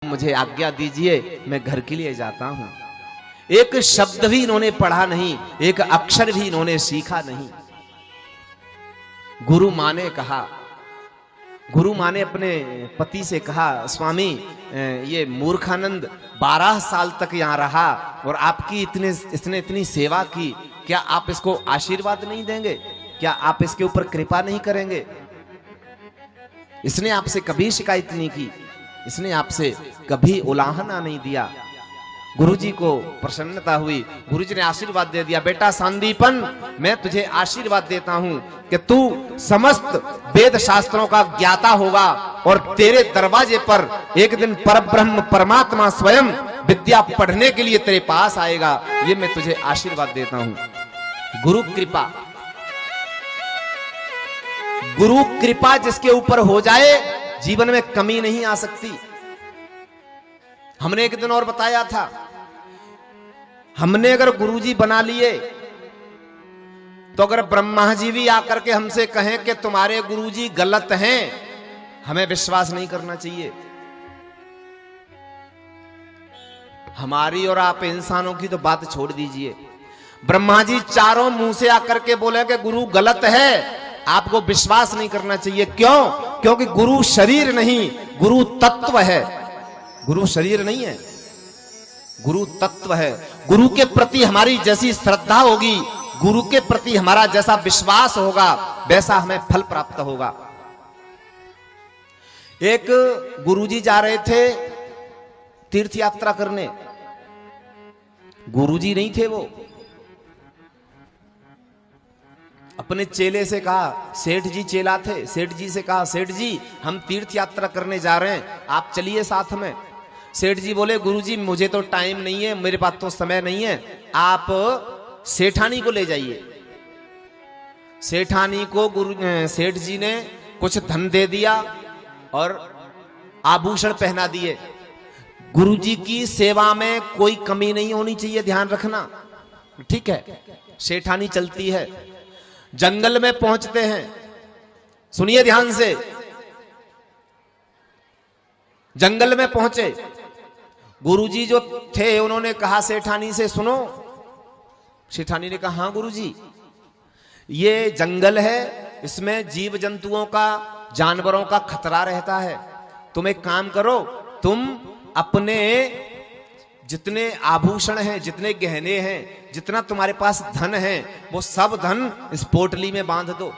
मुझे आज्ञा दीजिए, मैं घर के लिए जाता हूं। एक शब्द भी इन्होंने पढ़ा नहीं, एक अक्षर भी इन्होंने सीखा नहीं। गुरु मां ने कहा, गुरु मां ने अपने पति से कहा, स्वामी ये मूर्खानंद 12 साल तक यहां रहा और आपकी इसने इतनी सेवा की, क्या आप इसको आशीर्वाद नहीं देंगे? क्या आप इसके ऊपर कृपा नहीं करेंगे? इसने आपसे कभी शिकायत नहीं की, इसने आपसे कभी उलाहना नहीं दिया। गुरुजी को प्रसन्नता हुई, गुरुजी ने आशीर्वाद दे दिया, बेटा संदीपन, मैं तुझे आशीर्वाद देता हूं कि तू समस्त वेद शास्त्रों का ज्ञाता होगा और तेरे दरवाजे पर एक दिन परब्रह्म परमात्मा स्वयं विद्या पढ़ने के लिए तेरे पास आएगा। ये मैं तुझे आशीर्वाद देता हूं। गुरु कृपा, गुरु कृपा जिसके ऊपर हो जाए जीवन में कमी नहीं आ सकती। हमने एक दिन और बताया था, हमने अगर गुरुजी बना लिए तो अगर ब्रह्मा जी भी आकर के हमसे कहें कि तुम्हारे गुरुजी गलत हैं, हमें विश्वास नहीं करना चाहिए। हमारी और आप इंसानों की तो बात छोड़ दीजिए, ब्रह्मा जी चारों मुंह से आकर के बोले कि गुरु गलत है, आपको विश्वास नहीं करना चाहिए। क्यों? क्योंकि गुरु शरीर नहीं, गुरु तत्व है। गुरु शरीर नहीं है, गुरु तत्व है। गुरु के प्रति हमारी जैसी श्रद्धा होगी, गुरु के प्रति हमारा जैसा विश्वास होगा, वैसा हमें फल प्राप्त होगा। एक गुरुजी जा रहे थे तीर्थ यात्रा करने, गुरुजी नहीं थे वो, अपने चेले से कहा, सेठ जी चेला थे, सेठ जी से कहा, सेठ जी हम तीर्थ यात्रा करने जा रहे हैं, आप चलिए साथ में। सेठ जी बोले, गुरुजी मुझे तो टाइम नहीं है, मेरे पास तो समय नहीं है, आप सेठानी को ले जाइए। सेठानी को सेठ जी ने कुछ धन दे दिया और आभूषण पहना दिए। गुरुजी की सेवा में कोई कमी नहीं होनी चाहिए, ध्यान रखना, ठीक है। सेठानी चलती है, जंगल में पहुंचते हैं, सुनिए ध्यान से। जंगल में पहुंचे, गुरुजी जो थे उन्होंने कहा सेठानी से, सुनो। सेठानी ने कहा, हाँ गुरुजी, ये जंगल है, इसमें जीव जंतुओं का, जानवरों का खतरा रहता है। तुम एक काम करो, तुम अपने जितने आभूषण हैं, जितने गहने हैं, जितना तुम्हारे पास धन है, वो सब धन इस पोटली में बांध दो।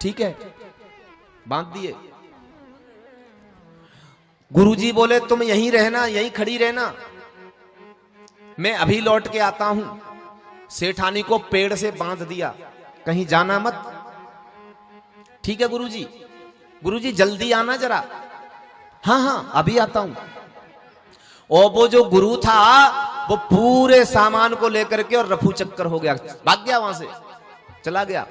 ठीक है, बांध दिए। गुरुजी बोले, तुम यहीं रहना, यहीं खड़ी रहना, मैं अभी लौट के आता हूं। सेठानी को पेड़ से बांध दिया, कहीं जाना मत। ठीक है गुरुजी, गुरुजी जल्दी आना जरा। हाँ हाँ अभी आता हूं। और वो जो गुरु था वो पूरे सामान को लेकर के और रफू चक्कर हो गया, भाग गया, वहां से चला गया।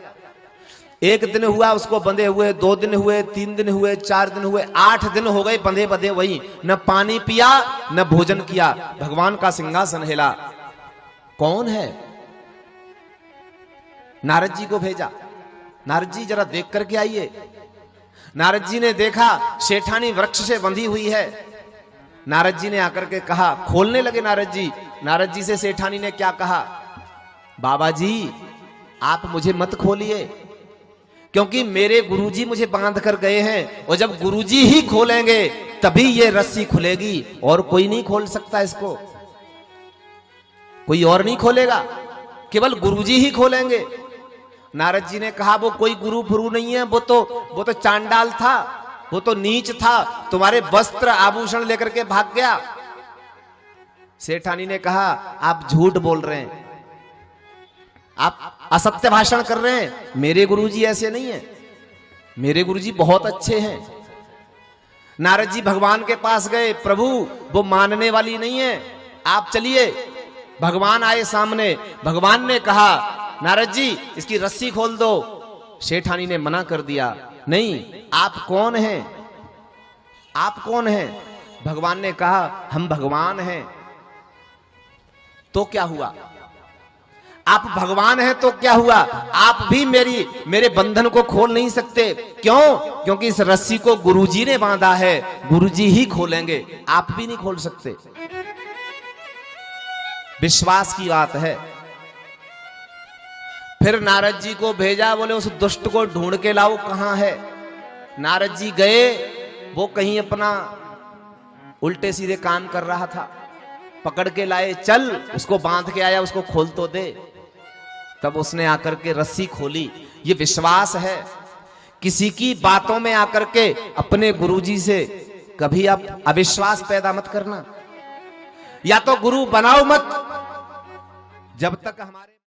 एक दिन हुआ उसको बंधे हुए, 2 दिन हुए, 3 दिन हुए, 4 दिन हुए, 8 दिन हो गए बंधे बंधे वही, न पानी पिया न भोजन किया। भगवान का सिंहासन हिला। कौन है? नारद जी को भेजा, नारद जी जरा देख करके आइए। नारद जी ने देखा सेठानी वृक्ष से बंधी हुई है। नारद जी ने आकर के कहा, खोलने लगे नारद जी। नारद जी से सेठानी ने क्या कहा, बाबा जी आप मुझे मत खोलिए, क्योंकि मेरे गुरुजी मुझे बांध कर गए हैं, और जब गुरुजी ही खोलेंगे तभी ये रस्सी खुलेगी, और कोई नहीं खोल सकता इसको, कोई और नहीं खोलेगा, केवल गुरुजी ही खोलेंगे। नारद जी ने कहा, वो कोई गुरु फुरु नहीं है, वो तो चांडाल था, वो तो नीच था, तुम्हारे वस्त्र आभूषण लेकर के भाग गया। सेठानी ने कहा, आप झूठ बोल रहे हैं, आप असत्य भाषण कर रहे हैं, मेरे गुरुजी ऐसे नहीं है, मेरे गुरुजी बहुत अच्छे हैं। नारद जी भगवान के पास गए, प्रभु वो मानने वाली नहीं है, आप चलिए। भगवान आए सामने, भगवान ने कहा, नारद जी इसकी रस्सी खोल दो। सेठानी ने मना कर दिया, नहीं, आप कौन हैं, आप कौन हैं? भगवान ने कहा, हम भगवान हैं। तो क्या हुआ? आप भगवान हैं तो क्या हुआ, आप भी मेरे बंधन को खोल नहीं सकते। क्यों? क्योंकि इस रस्सी को गुरुजी ने बांधा है, गुरुजी ही खोलेंगे, आप भी नहीं खोल सकते। विश्वास की बात है। फिर नारद जी को भेजा, बोले उस दुष्ट को ढूंढ के लाओ, कहां है। नारद जी गए, वो कहीं अपना उल्टे सीधे काम कर रहा था, पकड़ के लाए, चल उसको बांध के आया, उसको खोल तो दे। तब उसने आकर के रस्सी खोली। ये विश्वास है। किसी की बातों में आकर के अपने गुरुजी से कभी आप अविश्वास पैदा मत करना, या तो गुरु बनाओ मत, जब तक हमारे